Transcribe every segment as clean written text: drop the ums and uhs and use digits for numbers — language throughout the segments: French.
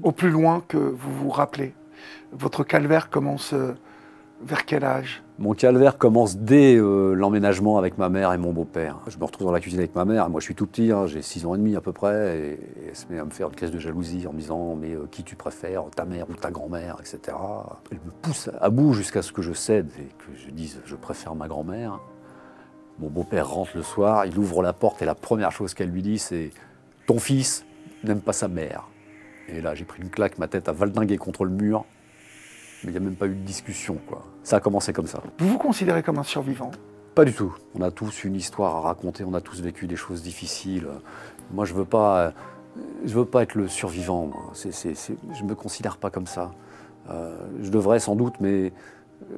Au plus loin que vous vous rappelez, votre calvaire commence vers quel âge? Mon calvaire commence dès l'emménagement avec ma mère et mon beau-père. Je me retrouve dans la cuisine avec ma mère, moi je suis tout petit, hein, j'ai 6 ans et demi à peu près, et elle se met à me faire une crise de jalousie en me disant « mais qui tu préfères, ta mère ou ta grand-mère ?» etc. Elle me pousse à bout jusqu'à ce que je cède et que je dise « je préfère ma grand-mère ». Mon beau-père rentre le soir, il ouvre la porte et la première chose qu'elle lui dit c'est « ton fils n'aime pas sa mère ». Et là j'ai pris une claque, ma tête a valdingué contre le mur. Mais il n'y a même pas eu de discussion, quoi. Ça a commencé comme ça. Vous vous considérez comme un survivant? Pas du tout. On a tous une histoire à raconter, on a tous vécu des choses difficiles. Moi, je veux pas être le survivant. Moi. Je me considère pas comme ça. Je devrais sans doute, mais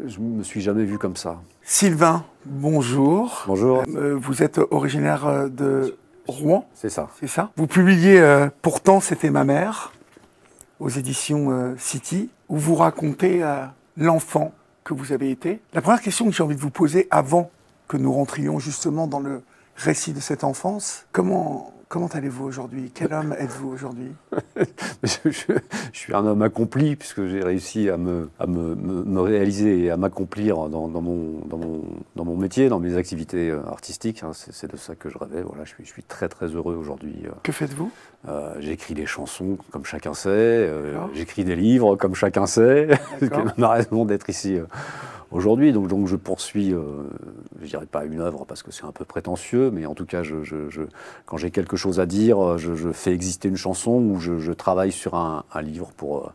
je me suis jamais vu comme ça. Sylvain, bonjour. Bonjour. Vous êtes originaire de Rouen? C'est ça. C'est ça. Vous publiez Pourtant c'était ma mère aux éditions City, où vous racontez l'enfant que vous avez été. La première question que j'ai envie de vous poser avant que nous rentrions justement dans le récit de cette enfance, comment allez-vous aujourd'hui? Quel homme êtes-vous aujourd'hui? je suis un homme accompli puisque j'ai réussi à me réaliser et à m'accomplir dans mon métier, dans mes activités artistiques. Hein. C'est de ça que je rêvais. Voilà, je suis très très heureux aujourd'hui. Que faites-vous? J'écris des chansons comme chacun sait, j'écris des livres comme chacun sait, c'est ma raison d'être ici aujourd'hui. Donc je poursuis, je dirais pas une œuvre parce que c'est un peu prétentieux, mais en tout cas quand j'ai quelque chose à dire, je fais exister une chanson ou je travaille sur un livre pour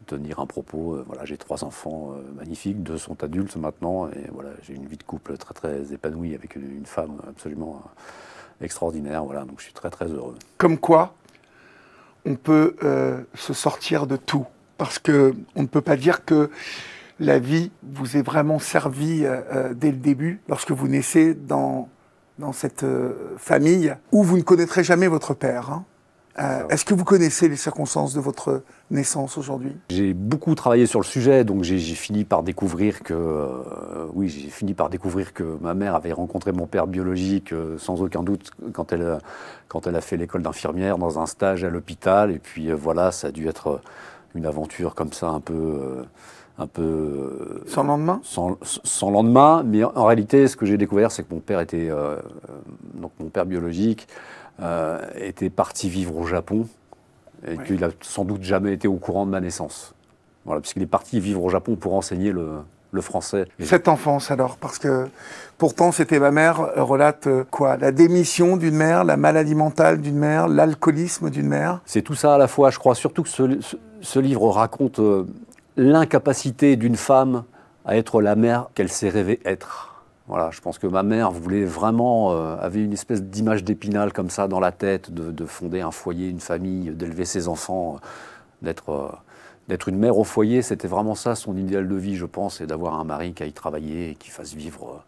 tenir un propos. Voilà, j'ai 3 enfants magnifiques, 2 sont adultes maintenant, et voilà, j'ai une vie de couple très très épanouie avec une femme absolument extraordinaire. Voilà, donc je suis très très heureux. Comme quoi, on peut se sortir de tout, parce que on ne peut pas dire que la vie vous ait vraiment servi dès le début, lorsque vous naissez dans cette famille où vous ne connaîtrez jamais votre père. Hein. Est-ce que vous connaissez les circonstances de votre naissance aujourd'hui? J'ai beaucoup travaillé sur le sujet, donc j'ai fini par découvrir que, j'ai fini par découvrir que ma mère avait rencontré mon père biologique sans aucun doute quand elle a fait l'école d'infirmière dans un stage à l'hôpital, et puis voilà, ça a dû être une aventure comme ça un peu sans lendemain. Sans lendemain, mais en réalité, ce que j'ai découvert, c'est que mon père était donc mon père biologique. Était parti vivre au Japon et qu'il a sans doute jamais été au courant de ma naissance. Voilà, puisqu'il est parti vivre au Japon pour enseigner le français. Cette enfance alors, parce que pourtant c'était ma mère, relate quoi? La démission d'une mère, la maladie mentale d'une mère, l'alcoolisme d'une mère? C'est tout ça à la fois, je crois surtout que ce livre raconte l'incapacité d'une femme à être la mère qu'elle s'est rêvée être. Voilà, je pense que ma mère voulait vraiment, avait une espèce d'image d'Épinal comme ça dans la tête, de fonder un foyer, une famille, d'élever ses enfants, d'être une mère au foyer. C'était vraiment ça son idéal de vie, je pense, et d'avoir un mari qui aille travailler et qui fasse vivre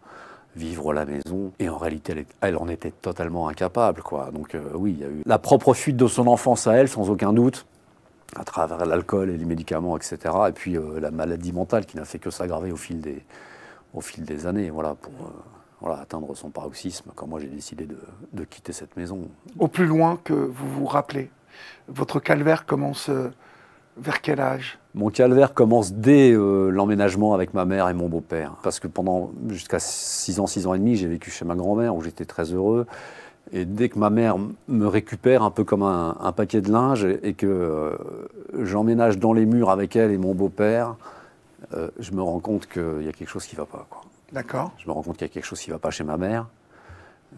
la maison. Et en réalité, elle en était totalement incapable, quoi. Donc oui, il y a eu la propre fuite de son enfance à elle, sans aucun doute, à travers l'alcool et les médicaments, etc. Et puis la maladie mentale qui n'a fait que s'aggraver au fil des années, voilà, pour atteindre son paroxysme, quand moi j'ai décidé de quitter cette maison. Au plus loin que vous vous rappelez, votre calvaire commence vers quel âge? Mon calvaire commence dès l'emménagement avec ma mère et mon beau-père. Parce que jusqu'à 6 ans et demi, j'ai vécu chez ma grand-mère, où j'étais très heureux. Et dès que ma mère me récupère un peu comme un paquet de linge et que j'emménage dans les murs avec elle et mon beau-père, je me rends compte qu'il y a quelque chose qui ne va pas. D'accord. Je me rends compte qu'il y a quelque chose qui ne va pas chez ma mère.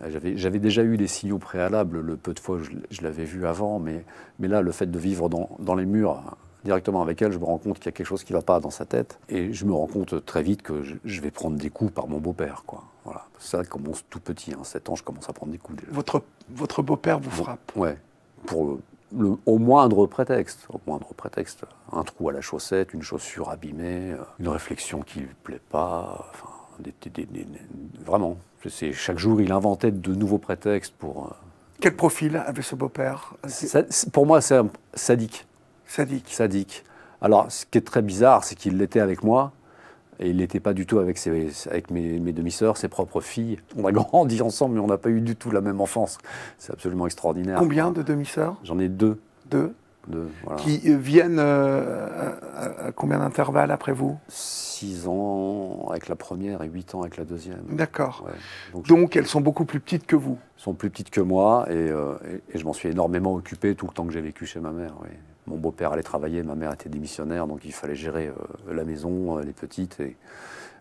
J'avais déjà eu des signaux préalables, le peu de fois je l'avais vu avant, mais là, le fait de vivre dans les murs directement avec elle, je me rends compte qu'il y a quelque chose qui ne va pas dans sa tête. Et je me rends compte très vite que je vais prendre des coups par mon beau-père. Voilà. Ça commence tout petit, 7 ans, je commence à prendre des coups déjà. Votre beau-père vous frappe? Ouais, au moindre prétexte. Un trou à la chaussette, une chaussure abîmée, une réflexion qui ne lui plaît pas, enfin, vraiment. Chaque jour, il inventait de nouveaux prétextes pour... Quel profil avait ce beau-père? Pour moi, c'est un sadique. Sadique. Alors, ce qui est très bizarre, c'est qu'il l'était avec moi, et il n'était pas du tout avec mes demi-sœurs, ses propres filles. On a grandi ensemble, mais on n'a pas eu du tout la même enfance. C'est absolument extraordinaire. Combien de demi-sœurs? J'en ai 2. 2. Voilà. Qui viennent à combien d'intervalles après vous? 6 ans avec la première et 8 ans avec la deuxième. D'accord. Ouais. Donc elles sont beaucoup plus petites que vous? Elles sont plus petites que moi et je m'en suis énormément occupé tout le temps que j'ai vécu chez ma mère. Oui. Mon beau-père allait travailler, ma mère était démissionnaire, donc il fallait gérer la maison, les petites. Et,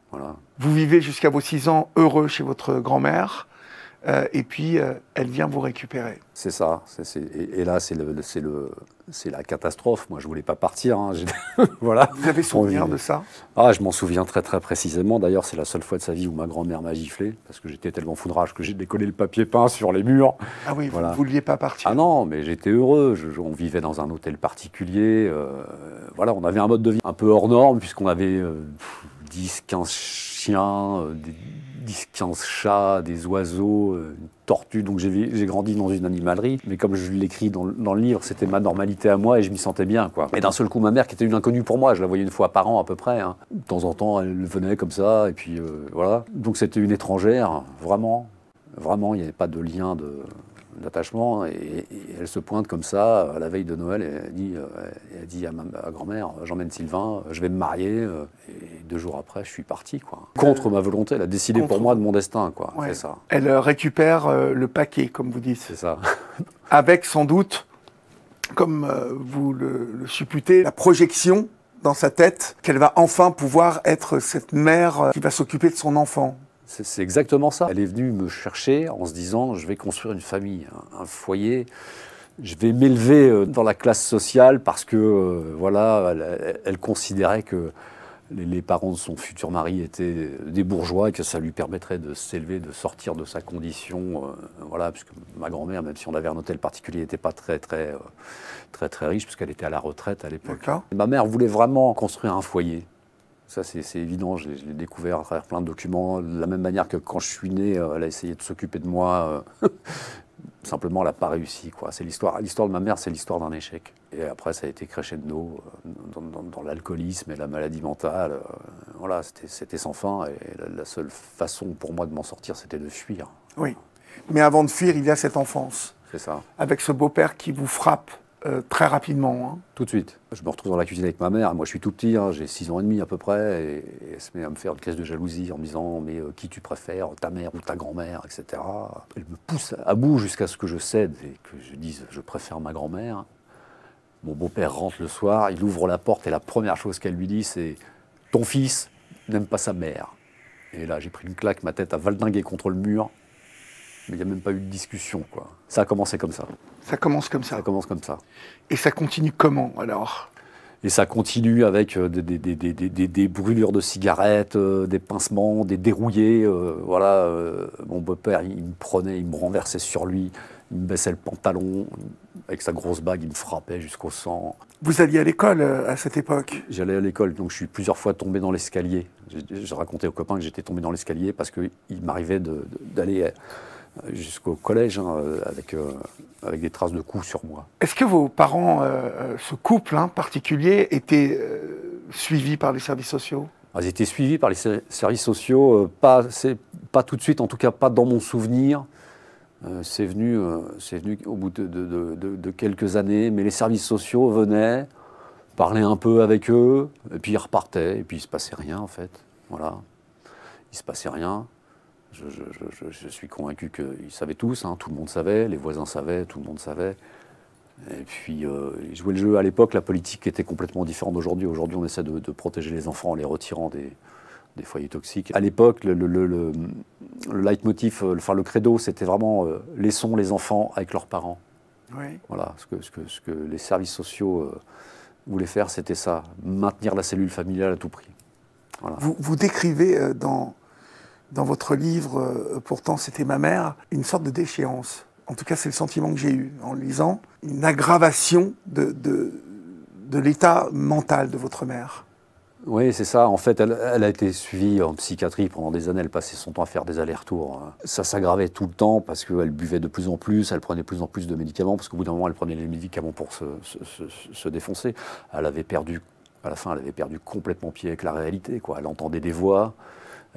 voilà. Vous vivez jusqu'à vos 6 ans heureux chez votre grand-mère, et puis elle vient vous récupérer. C'est ça. Et là, c'est la catastrophe. Moi, je ne voulais pas partir. Hein. Voilà. Vous avez souvenir de ça? Ah, je m'en souviens très très précisément. D'ailleurs, c'est la seule fois de sa vie où ma grand-mère m'a giflé, parce que j'étais tellement foudrage que j'ai décollé le papier peint sur les murs. Ah oui, voilà. Vous ne vouliez pas partir? Ah non, mais j'étais heureux. On vivait dans un hôtel particulier. Voilà, on avait un mode de vie un peu hors norme, puisqu'on avait 10, 15 chiens, 10, 15 chats, des oiseaux, une tortue. Donc j'ai grandi dans une animalerie. Mais comme je l'écris dans le livre, c'était ma normalité à moi et je m'y sentais bien, quoi. Et d'un seul coup, ma mère, qui était une inconnue pour moi, je la voyais une fois par an à peu près. Hein. De temps en temps, elle venait comme ça. Et puis voilà. Donc c'était une étrangère, vraiment. Vraiment, il n'y avait pas de lien d'attachement. Et elle se pointe comme ça, à la veille de Noël, et elle dit à ma grand-mère, j'emmène Sylvain, je vais me marier. Et 2 jours après, je suis parti, quoi. Contre ma volonté, elle a décidé pour moi de mon destin, quoi. Ouais. C'est ça. Elle récupère le paquet, comme vous dites. C'est ça. Avec sans doute, comme vous le supputez, la projection dans sa tête qu'elle va enfin pouvoir être cette mère qui va s'occuper de son enfant. C'est exactement ça. Elle est venue me chercher en se disant, je vais construire une famille, un foyer. Je vais m'élever dans la classe sociale parce que, voilà, elle considérait que les parents de son futur mari étaient des bourgeois et que ça lui permettrait de s'élever, de sortir de sa condition. Voilà, puisque ma grand-mère, même si on avait un hôtel particulier, n'était pas très riche, puisqu'elle était à la retraite à l'époque. Ma mère voulait vraiment construire un foyer. Ça, c'est évident, je l'ai découvert à travers plein de documents. De la même manière que quand je suis né, elle a essayé de s'occuper de moi. Simplement, elle n'a pas réussi, quoi. C'est l'histoire de ma mère, c'est l'histoire d'un échec. Et après, ça a été crescendo dans l'alcoolisme et la maladie mentale. Voilà, c'était sans fin. Et la seule façon pour moi de m'en sortir, c'était de fuir. Oui, mais avant de fuir, il y a cette enfance. C'est ça. Avec ce beau-père qui vous frappe très rapidement. Hein. Tout de suite. Je me retrouve dans la cuisine avec ma mère. Moi, je suis tout petit, hein, j'ai 6 ans et demi à peu près. Et elle se met à me faire une crise de jalousie en me disant « Mais qui tu préfères, ta mère ou ta grand-mère ?» etc. Elle me pousse à bout jusqu'à ce que je cède et que je dise « Je préfère ma grand-mère ». Mon beau-père rentre le soir, il ouvre la porte et la première chose qu'elle lui dit, c'est « Ton fils n'aime pas sa mère ». Et là, j'ai pris une claque, ma tête a valdingué contre le mur. Mais il n'y a même pas eu de discussion, quoi. Ça a commencé comme ça. Ça commence comme ça. Ça commence comme ça. Et ça continue comment, alors? Et ça continue avec des brûlures de cigarettes, des pincements, des dérouillés. Voilà, mon beau-père, il me prenait, il me renversait sur lui, il me baissait le pantalon. Avec sa grosse bague, il me frappait jusqu'au sang. Vous alliez à l'école à cette époque? J'allais à l'école, donc je suis plusieurs fois tombé dans l'escalier. J'ai raconté aux copains que j'étais tombé dans l'escalier parce qu'il m'arrivait d'aller jusqu'au collège hein, avec des traces de coups sur moi. Est-ce que vos parents, ce couple particulier, étaient suivis par les services sociaux? Ils étaient suivis par les services sociaux, pas tout de suite, en tout cas pas dans mon souvenir. C'est venu au bout de quelques années, mais les services sociaux venaient, parlaient un peu avec eux, et puis ils repartaient, et puis il ne se passait rien en fait. Voilà, il ne se passait rien. Je suis convaincu qu'ils savaient tous, hein, tout le monde savait, les voisins savaient, tout le monde savait. Et puis, ils jouaient le jeu à l'époque, la politique était complètement différente d'aujourd'hui. Aujourd'hui, on essaie de protéger les enfants en les retirant des foyers toxiques. À l'époque, le leitmotiv, le credo, c'était vraiment laissons les enfants avec leurs parents. Oui. Voilà, ce que les services sociaux voulaient faire, c'était ça, maintenir la cellule familiale à tout prix. Voilà. Vous décrivez dans votre livre, pourtant c'était ma mère, une sorte de déchéance. En tout cas, c'est le sentiment que j'ai eu en le lisant. Une aggravation de l'état mental de votre mère. Oui, c'est ça. En fait, elle a été suivie en psychiatrie pendant des années. Elle passait son temps à faire des allers-retours. Ça s'aggravait tout le temps parce qu'elle buvait de plus en plus, elle prenait de plus en plus de médicaments, parce qu'au bout d'un moment, elle prenait les médicaments pour se défoncer. À la fin, elle avait perdu complètement pied avec la réalité, quoi. Elle entendait des voix.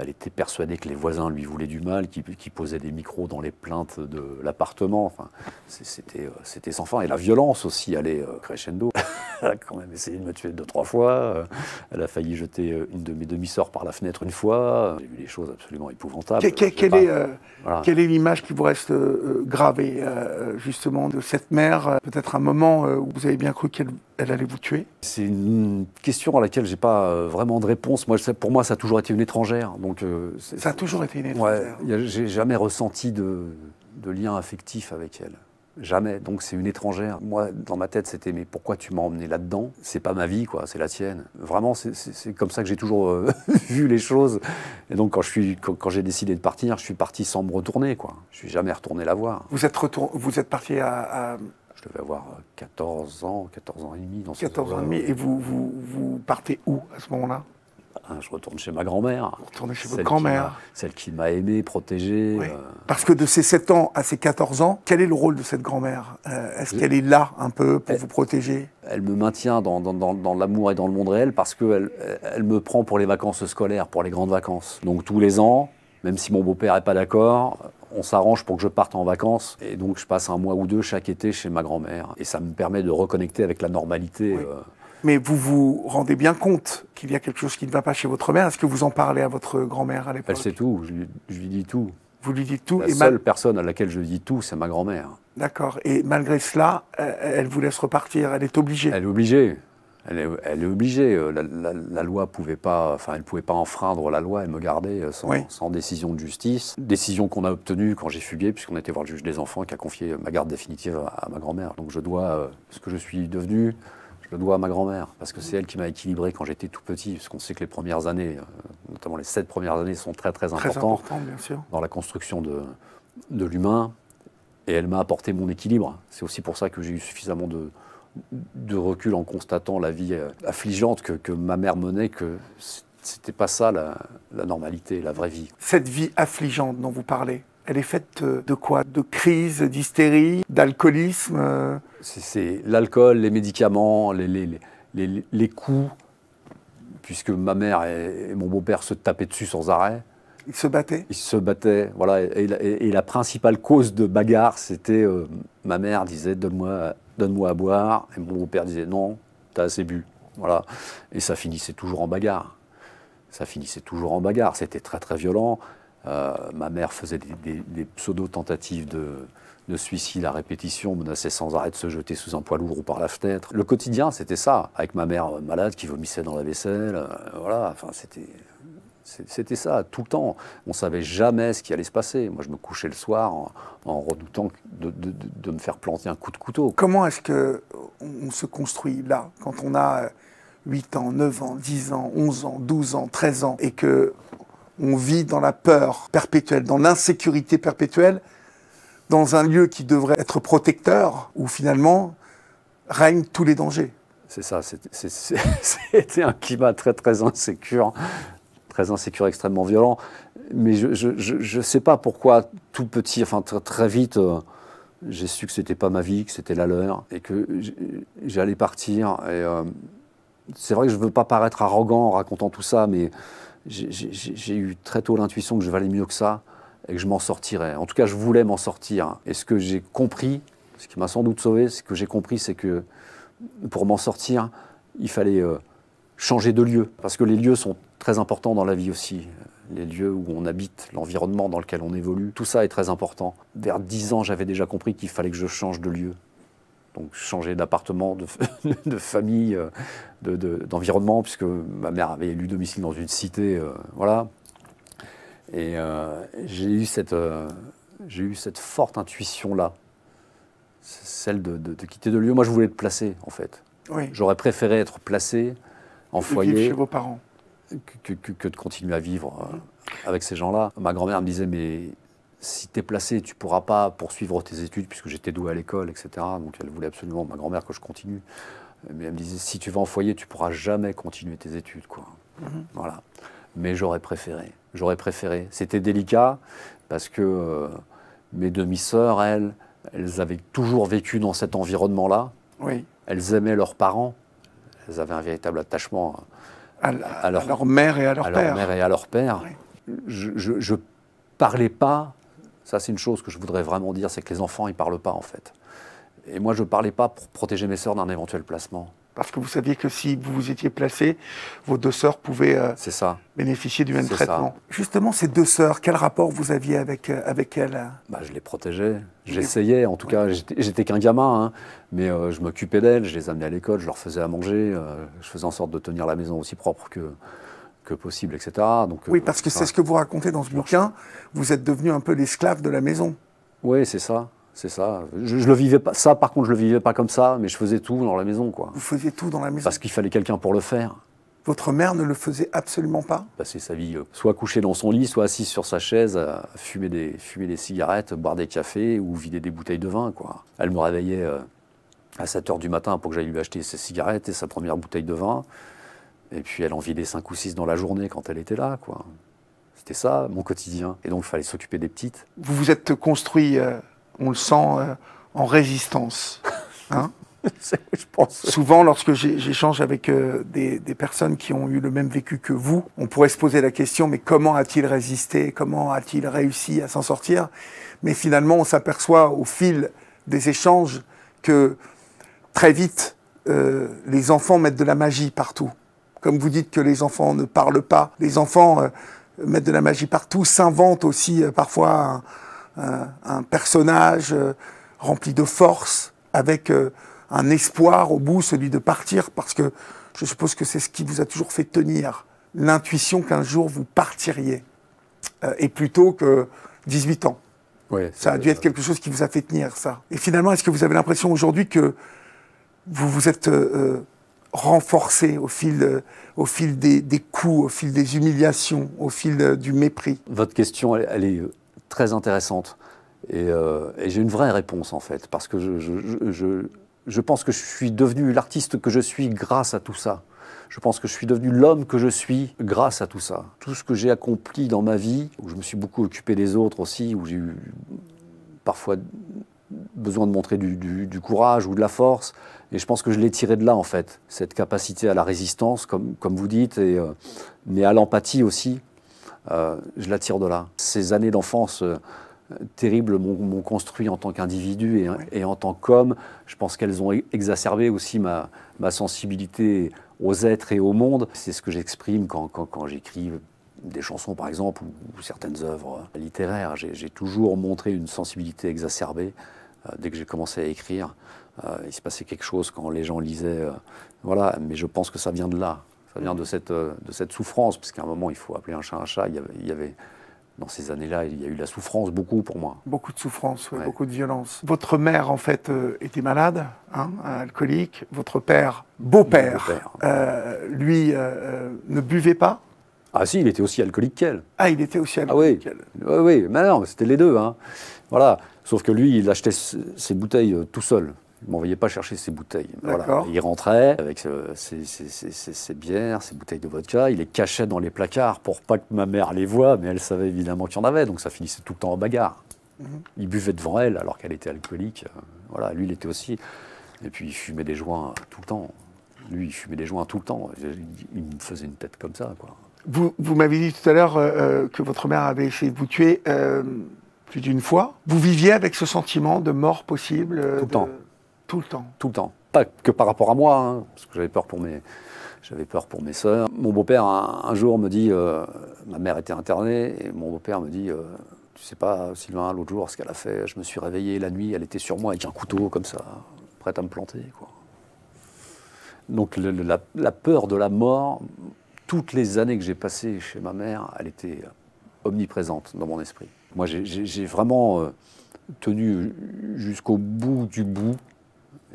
Elle était persuadée que les voisins lui voulaient du mal, qui posaient des micros dans les plaintes de l'appartement. Enfin, c'était sans fin. Et la violence aussi allait crescendo. Elle a quand même essayé de me tuer 2-3 fois. Elle a failli jeter une de mes demi-sœurs par la fenêtre une fois. J'ai vu des choses absolument épouvantables. Quelle est l'image qui vous reste gravée, justement, de cette mère? Peut-être un moment où vous avez bien cru qu'elle allait vous tuer? C'est une question à laquelle je n'ai pas vraiment de réponse. Pour moi, ça a toujours été une étrangère. Donc, ça a toujours été une étrangère. Ouais, j'ai jamais ressenti de lien affectif avec elle. Jamais. Donc c'est une étrangère. Moi, dans ma tête, c'était mais pourquoi tu m'as emmené là-dedans? C'est pas ma vie, quoi. C'est la tienne. Vraiment, c'est comme ça que j'ai toujours vu les choses. Et donc quand j'ai décidé de partir, je suis parti sans me retourner, quoi. Je suis jamais retourné la voir. Vous êtes parti à... Je devais avoir 14 ans et demi. Dans 14 ans et demi. Et vous partez où à ce moment-là? Je retourne chez ma grand-mère. Vous retournez chez votre grand-mère. Celle qui m'a aimé, protégé. Oui. Parce que de ses 7 ans à ses 14 ans, quel est le rôle de cette grand-mère? Est-ce qu'elle est là un peu pour vous protéger? Elle me maintient dans l'amour et dans le monde réel parce qu'elle me prend pour les vacances scolaires, pour les grandes vacances. Donc tous les ans, même si mon beau-père n'est pas d'accord, on s'arrange pour que je parte en vacances. Et donc je passe 1 mois ou 2 chaque été chez ma grand-mère. Et ça me permet de reconnecter avec la normalité. Oui. Mais vous vous rendez bien compte qu'il y a quelque chose qui ne va pas chez votre mère? Est-ce que vous en parlez à votre grand-mère à l'époque? Elle sait tout, je lui dis tout. Vous lui dites tout? La seule personne à laquelle je dis tout, c'est ma grand-mère. D'accord. Et malgré cela, elle vous laisse repartir, elle est obligée? Elle est obligée. Elle est obligée. La loi pouvait pas, enfin, elle ne pouvait pas enfreindre la loi et me garder sans décision de justice. Décision qu'on a obtenue quand j'ai fugué, puisqu'on était voir le juge des enfants qui a confié ma garde définitive à ma grand-mère. Donc je dois ce que je suis devenu. Je le dois à ma grand-mère, parce que c'est elle qui m'a équilibré quand j'étais tout petit, parce qu'on sait que les premières années, notamment les 7 premières années, sont très importantes bien sûr, dans la construction de l'humain, et elle m'a apporté mon équilibre. C'est aussi pour ça que j'ai eu suffisamment de recul en constatant la vie affligeante que ma mère menait, que c'était pas ça la normalité, la vraie vie. Cette vie affligeante dont vous parlez, elle est faite de quoi? De crise, d'hystérie, d'alcoolisme? C'est l'alcool, les médicaments, les coups, puisque ma mère et mon beau-père se tapaient dessus sans arrêt. Ils se battaient? Ils se battaient, voilà. Et la principale cause de bagarre, c'était ma mère disait donne-moi à boire, et mon beau-père disait non, t'as assez bu. Voilà. Et ça finissait toujours en bagarre. C'était très très violent. Ma mère faisait des pseudo-tentatives de suicide à répétition, menaçait sans arrêt de se jeter sous un poids lourd ou par la fenêtre. Le quotidien, c'était ça, avec ma mère malade qui vomissait dans la vaisselle. Voilà, enfin, c'était ça, tout le temps. On ne savait jamais ce qui allait se passer. Moi, je me couchais le soir en redoutant de me faire planter un coup de couteau. Comment est-ce qu'on se construit là, quand on a 8 ans, 9 ans, 10 ans, 11 ans, 12 ans, 13 ans, et que on vit dans la peur perpétuelle, dans l'insécurité perpétuelle, dans un lieu qui devrait être protecteur, où finalement règnent tous les dangers? C'est ça, c'était un climat très très insécure, extrêmement violent. Mais je ne sais pas pourquoi, tout petit, enfin très vite, j'ai su que c'était pas ma vie, que c'était la leur, et que j'allais partir. Et c'est vrai que je ne veux pas paraître arrogant en racontant tout ça, mais j'ai eu très tôt l'intuition que je valais mieux que ça et que je m'en sortirais. En tout cas, je voulais m'en sortir. Et ce que j'ai compris, ce qui m'a sans doute sauvé, c'est que pour m'en sortir, il fallait changer de lieu. Parce que les lieux sont très importants dans la vie aussi. Les lieux où on habite, l'environnement dans lequel on évolue, tout ça est très important. Vers 10 ans, j'avais déjà compris qu'il fallait que je change de lieu. Donc changer d'appartement, de famille, d'environnement, puisque ma mère avait élu domicile dans une cité, voilà. Et j'ai eu cette forte intuition-là, celle de quitter de lieu. Moi, je voulais être placé, en fait. Oui. J'aurais préféré être placé en foyer vivre chez vos parents que de continuer à vivre avec ces gens-là. Ma grand-mère me disait, mais si tu es placé, tu ne pourras pas poursuivre tes études, puisque j'étais doué à l'école, etc. Donc elle voulait absolument, ma grand-mère, que je continue. Mais elle me disait, si tu vas en foyer, tu ne pourras jamais continuer tes études, quoi. Voilà. Mais j'aurais préféré. C'était délicat, parce que mes demi-sœurs, elles avaient toujours vécu dans cet environnement-là. Oui. Elles aimaient leurs parents. Elles avaient un véritable attachement à leur mère et à leur père. À leur mère et à leur père. Oui. je parlais pas. Ça, c'est une chose que je voudrais vraiment dire, c'est que les enfants, ils parlent pas, en fait. Et moi, je parlais pas pour protéger mes sœurs d'un éventuel placement. Parce que vous saviez que si vous vous étiez placé, vos deux sœurs pouvaient C'est ça. bénéficier du même C'est traitement. ça. Justement, ces deux sœurs, quel rapport vous aviez avec elles? Bah, je les protégeais, j'essayais, en tout cas, j'étais qu'un gamin, hein, mais je m'occupais d'elles, je les amenais à l'école, je leur faisais à manger, je faisais en sorte de tenir la maison aussi propre que possible, etc. Donc, Oui, parce que c'est ce que vous racontez dans ce bouquin, vous êtes devenu un peu l'esclave de la maison. Oui, c'est ça. C'est ça. Je le vivais pas. Ça, par contre, je le vivais pas comme ça, mais je faisais tout dans la maison, quoi. Vous faisiez tout dans la maison. Parce qu'il fallait quelqu'un pour le faire. Votre mère ne le faisait absolument pas? Passer sa vie soit couché dans son lit, soit assis sur sa chaise, à fumer des cigarettes, boire des cafés ou vider des bouteilles de vin, quoi. Elle me réveillait à 7 h du matin pour que j'aille lui acheter ses cigarettes et sa première bouteille de vin. Et puis elle en vidait 5 ou 6 dans la journée quand elle était là, quoi. C'était ça, mon quotidien. Et donc il fallait s'occuper des petites. Vous vous êtes construit, on le sent, en résistance. Hein? Je pense. Souvent, lorsque j'échange avec des personnes qui ont eu le même vécu que vous, on pourrait se poser la question, mais comment a-t-il résisté? Comment a-t-il réussi à s'en sortir? Mais finalement, on s'aperçoit au fil des échanges que très vite, les enfants mettent de la magie partout. Comme vous dites que les enfants ne parlent pas, les enfants mettent de la magie partout, s'inventent aussi parfois un personnage rempli de force, avec un espoir au bout, celui de partir, parce que je suppose que c'est ce qui vous a toujours fait tenir, l'intuition qu'un jour vous partiriez, et plutôt que 18 ans. Ouais, Ça a dû être quelque chose qui vous a fait tenir, ça. Et finalement, est-ce que vous avez l'impression aujourd'hui que vous vous êtes renforcé au fil des coups, au fil des humiliations, au fil du mépris? Votre question, elle est très intéressante. Et j'ai une vraie réponse, en fait, parce que je pense que je suis devenu l'artiste que je suis grâce à tout ça. Je pense que je suis devenu l'homme que je suis grâce à tout ça. Tout ce que j'ai accompli dans ma vie, où je me suis beaucoup occupé des autres aussi, où j'ai eu parfois besoin de montrer du courage ou de la force, et je pense que je l'ai tiré de là, en fait. Cette capacité à la résistance, comme vous dites, mais à l'empathie aussi, je la tire de là. Ces années d'enfance terribles m'ont construit en tant qu'individu et en tant qu'homme. Je pense qu'elles ont exacerbé aussi ma sensibilité aux êtres et au monde. C'est ce que j'exprime quand j'écris des chansons, par exemple, ou certaines œuvres littéraires. J'ai toujours montré une sensibilité exacerbée. Dès que j'ai commencé à écrire, il se passait quelque chose quand les gens lisaient. Voilà, mais je pense que ça vient de là. Ça vient de cette souffrance, parce qu'à un moment, il faut appeler un chat un chat. Il y avait dans ces années-là, il y a eu de la souffrance, beaucoup pour moi. Beaucoup de souffrance, Ouais. beaucoup de violence. Votre mère, en fait, était malade, hein, alcoolique. Votre père, beau-père, lui, ne buvait pas. Ah si, il était aussi alcoolique qu'elle. Ah, il était aussi Ah oui, alcoolique. oui, mais non, c'était les deux. Hein. Voilà. Sauf que lui, il achetait ses bouteilles tout seul. Il ne m'envoyait pas chercher ses bouteilles. Voilà. Il rentrait avec ses bières, ses bouteilles de vodka. Il les cachait dans les placards pour pas que ma mère les voie, mais elle savait évidemment qu'il y en avait. Donc ça finissait tout le temps en bagarre. Il buvait devant elle alors qu'elle était alcoolique. Voilà, lui, il était aussi. Et puis il fumait des joints tout le temps. Lui, il fumait des joints tout le temps. Il me faisait une tête comme ça, quoi. Vous m'avez dit tout à l'heure que votre mère avait essayé de vous tuer plus d'une fois. Vous viviez avec ce sentiment de mort possible Tout le temps. Tout le temps. Tout le temps. Pas que par rapport à moi, hein, parce que j'avais peur pour mes sœurs. Mon beau-père, un jour, me dit, ma mère était internée, et mon beau-père me dit, tu sais pas, Sylvain, l'autre jour, ce qu'elle a fait, je me suis réveillé la nuit, elle était sur moi avec un couteau comme ça, prête à me planter, quoi. Donc la peur de la mort, toutes les années que j'ai passées chez ma mère, elle était omniprésente dans mon esprit. Moi, j'ai vraiment tenu jusqu'au bout du bout,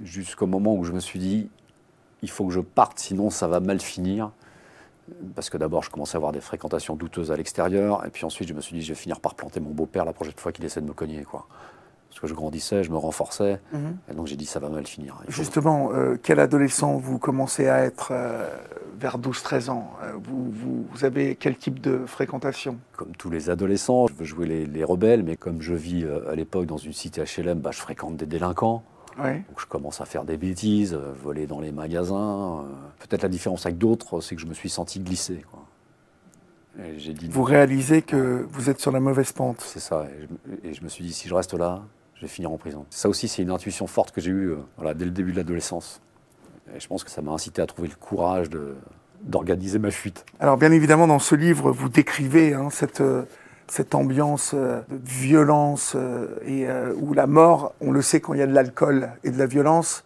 jusqu'au moment où je me suis dit, il faut que je parte, sinon ça va mal finir. Parce que d'abord, je commençais à avoir des fréquentations douteuses à l'extérieur, et puis ensuite, je me suis dit, je vais finir par planter mon beau-père la prochaine fois qu'il essaie de me cogner, quoi. Parce que je grandissais, je me renforçais, et donc j'ai dit, ça va mal finir. Justement, quel adolescent vous commencez à être vers 12-13 ans? Vous avez quel type de fréquentation? Comme tous les adolescents, je veux jouer les rebelles, mais comme je vis à l'époque dans une cité HLM, bah, je fréquente des délinquants. Oui. Donc je commence à faire des bêtises, voler dans les magasins. Peut-être la différence avec d'autres, c'est que je me suis senti glisser, quoi. Et j'ai dit, Vous réalisez que vous êtes sur la mauvaise pente. c'est ça. Et je me suis dit, si je reste là, je vais finir en prison. Ça aussi, c'est une intuition forte que j'ai eue voilà, dès le début de l'adolescence. Et je pense que ça m'a incité à trouver le courage d'organiser ma fuite. Alors bien évidemment, dans ce livre, vous décrivez hein, cette ambiance de violence où la mort, on le sait quand il y a de l'alcool et de la violence,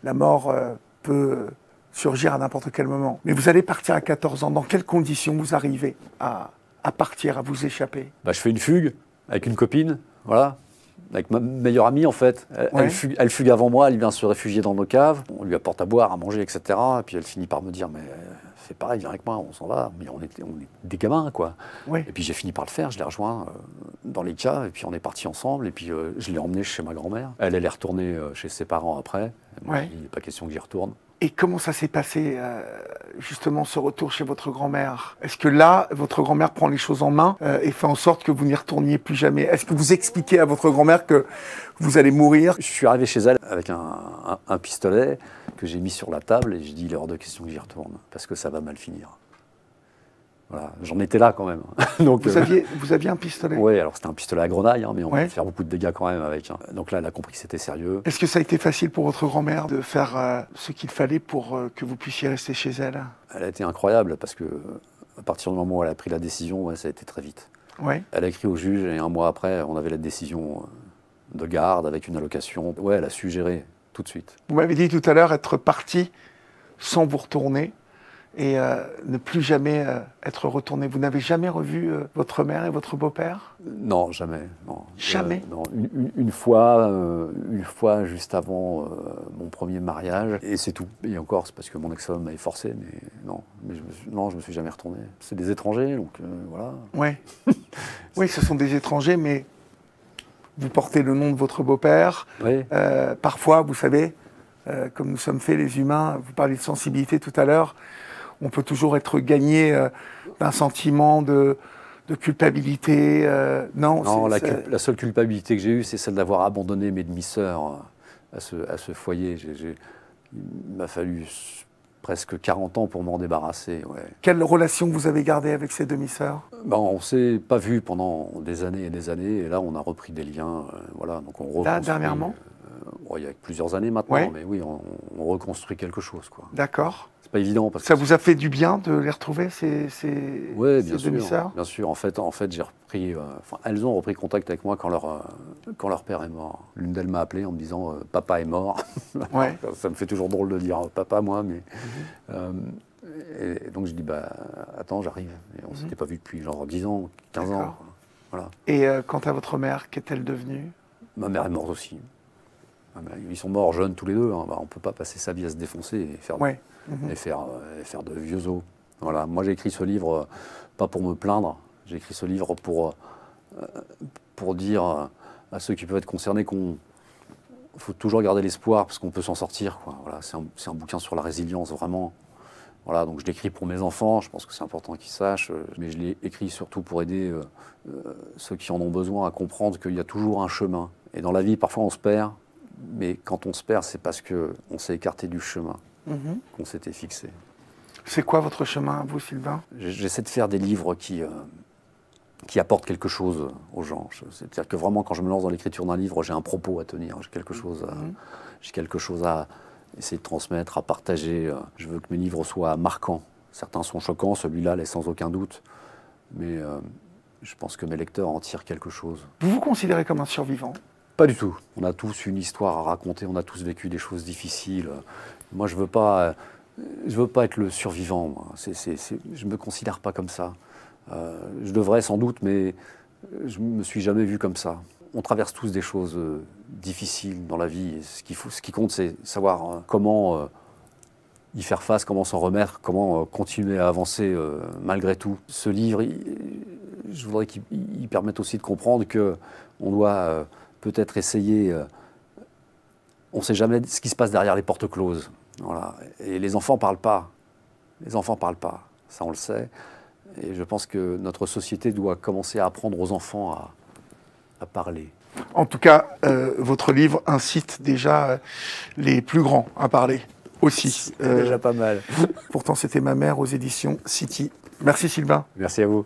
la mort peut surgir à n'importe quel moment. Mais vous allez partir à 14 ans. Dans quelles conditions vous arrivez à partir, à vous échapper? Je fais une fugue avec une copine, voilà, avec ma meilleure amie en fait. Elle fugue avant moi, elle vient se réfugier dans nos caves. On lui apporte à boire, à manger, etc. Et puis elle finit par me dire, mais fais pareil, viens avec moi, on s'en va. Mais on est des gamins, quoi. Ouais. Et puis j'ai fini par le faire, je l'ai rejoint dans les caves, et puis on est partis ensemble. Et puis je l'ai emmené chez ma grand-mère. Elle est retournée chez ses parents après. Ouais. Il n'est pas question que j'y retourne. Et comment ça s'est passé, justement, ce retour chez votre grand-mère? Est-ce que là, votre grand-mère prend les choses en main et fait en sorte que vous n'y retourniez plus jamais? Est-ce que vous expliquez à votre grand-mère que vous allez mourir? Je suis arrivé chez elle avec un pistolet que j'ai mis sur la table et je dis, il est hors de question que j'y retourne, parce que ça va mal finir. Voilà, j'en étais là quand même. Donc, vous aviez un pistolet? Oui, alors c'était un pistolet à grenaille, hein, mais on peut faire beaucoup de dégâts quand même avec. Hein. Donc là, elle a compris que c'était sérieux. Est-ce que ça a été facile pour votre grand-mère de faire ce qu'il fallait pour que vous puissiez rester chez elle? Elle a été incroyable parce que à partir du moment où elle a pris la décision, ça a été très vite. Ouais. Elle a écrit au juge et un mois après, on avait la décision de garde avec une allocation. Ouais, elle a su gérer tout de suite. Vous m'avez dit tout à l'heure être parti sans vous retourner et ne plus jamais être retourné. Vous n'avez jamais revu votre mère et votre beau-père? Non, jamais. Non. Jamais non. Une fois juste avant mon premier mariage, et c'est tout. Et encore, c'est parce que mon ex-femme m'avait forcé, mais non. Mais je me suis jamais retourné. C'est des étrangers, donc voilà. Ouais. Oui, ce sont des étrangers, mais vous portez le nom de votre beau-père. Oui. Parfois, vous savez, comme nous sommes faits les humains, vous parliez de sensibilité tout à l'heure, on peut toujours être gagné d'un sentiment de culpabilité. Non, la seule culpabilité que j'ai eue, c'est celle d'avoir abandonné mes demi-sœurs à ce foyer. Il m'a fallu presque 40 ans pour m'en débarrasser. Ouais. Quelle relation vous avez gardée avec ces demi-sœurs? On ne s'est pas vus pendant des années et des années, et là on a repris des liens. Voilà, donc on reconstruit. Là, dernièrement il y a plusieurs années maintenant, ouais. Mais oui, on reconstruit quelque chose. D'accord. C'est pas évident. Parce ça que vous a fait du bien de les retrouver, ces demi-sœurs? Bien sûr. En fait j'ai repris. Elles ont repris contact avec moi quand leur père est mort. L'une d'elles m'a appelé en me disant papa est mort. Ouais. Ça me fait toujours drôle de dire papa, moi, mais. Et donc je dis attends, j'arrive. Et on s'était pas vu depuis genre 10 ans, 15 ans. Voilà. Et quant à votre mère, qu'est-elle devenue? Ma mère est morte aussi. Ils sont morts jeunes tous les deux. Hein. On ne peut pas passer sa vie à se défoncer et faire, faire de vieux os. Voilà. Moi, j'ai écrit ce livre pas pour me plaindre. J'ai écrit ce livre pour dire à ceux qui peuvent être concernés qu'il faut toujours garder l'espoir parce qu'on peut s'en sortir. Quoi. Voilà. C'est un bouquin sur la résilience, vraiment. Voilà, donc je l'écris pour mes enfants. Je pense que c'est important qu'ils sachent. Mais je l'ai écrit surtout pour aider ceux qui en ont besoin à comprendre qu'il y a toujours un chemin. Et dans la vie, parfois, on se perd. Mais quand on se perd, c'est parce qu'on s'est écarté du chemin qu'on s'était fixé. C'est quoi votre chemin, vous, Sylvain? J'essaie de faire des livres qui apportent quelque chose aux gens. C'est-à-dire que vraiment, quand je me lance dans l'écriture d'un livre, j'ai un propos à tenir, j'ai quelque chose à essayer de transmettre, à partager. Je veux que mes livres soient marquants. Certains sont choquants, celui-là l'est sans aucun doute. Mais je pense que mes lecteurs en tirent quelque chose. Vous vous considérez comme un survivant? Pas du tout. On a tous une histoire à raconter, on a tous vécu des choses difficiles. Moi, je veux pas être le survivant. Moi. Je me considère pas comme ça. Je devrais sans doute, mais je me suis jamais vu comme ça. On traverse tous des choses difficiles dans la vie. Et ce qui compte, c'est savoir comment y faire face, comment s'en remettre, comment continuer à avancer malgré tout. Ce livre, je voudrais qu'il permette aussi de comprendre qu'on doit peut-être essayer. On ne sait jamais ce qui se passe derrière les portes closes. Voilà. Et les enfants ne parlent pas. Les enfants ne parlent pas. Ça, on le sait. Et je pense que notre société doit commencer à apprendre aux enfants à parler. En tout cas, votre livre incite déjà les plus grands à parler aussi. C'est déjà pas mal. Pourtant, c'était ma mère aux éditions City. Merci Sylvain. Merci à vous.